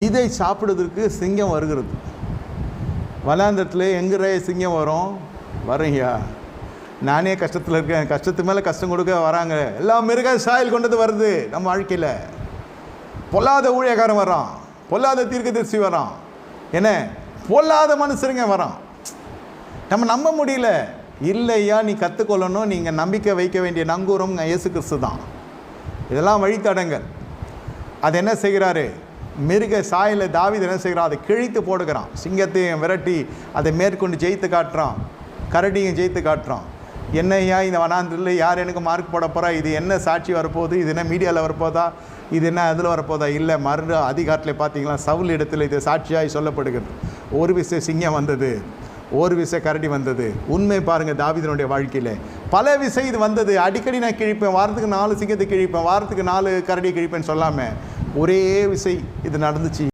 இதை சாப்பிடுவதற்கு சிங்கம் வருகிறது. வனாந்தரத்தில் எங்கிற சிங்கம் வரையா நானே கஷ்டத்தில் இருக்கேன், கஷ்டத்து மேலே கஷ்டம் கொடுக்க வராங்க. எல்லாம் மிருக சாயல் கொண்டது வருது நம்ம வாழ்க்கையில். பொல்லாத ஊழியக்காரன் வரான், பொல்லாத தீர்க்கதரிசி வரான், என்ன பொல்லாத மனுஷருங்க வரான். நம்ம நம்ப முடியல. இல்லையா, நீ கற்றுக்கொள்ளணும். நீங்கள் நம்பிக்கை வைக்க வேண்டிய நங்கூரம் இயேசு கிறிஸ்து தான். இதெல்லாம் வழித்தடங்கள். அது என்ன செய்கிறாரு? மிருக சாயலை தாவீது என்ன செய்கிறான்? அதை கிழித்து போடுகிறான். சிங்கத்தையும் விரட்டி அதை மேற்கொண்டு ஜெயித்து காட்டுறான், கரடியும் ஜெயித்து காட்டுறான். என்னையா இந்த வனாந்திரத்தில் யார் எனக்கு மார்க் போட போகிறா? இது என்ன சாட்சி வரப்போகுது? இது என்ன மீடியாவில் வரப்போதா? இது என்ன அதில் வரப்போதா? இல்லை, மறு அதிகாரத்தில் பார்த்தீங்களா சவுல் இடத்துல இது சாட்சியாய் சொல்லப்படுகிறது. ஒரு விசை சிங்கம் வந்தது, ஒரு விசை கரடி வந்தது. உண்மை பாருங்கள், தாவீதினுடைய வாழ்க்கையில் பல விசை இது வந்தது. அடிக்கடி நான் கிழிப்பேன், வாரத்துக்கு 4 சிங்கத்தை கிழிப்பேன், வாரத்துக்கு 4 கரடியை கிழிப்பேன்னு சொல்லாமல் ஒரே விசை இது நடந்துச்சு.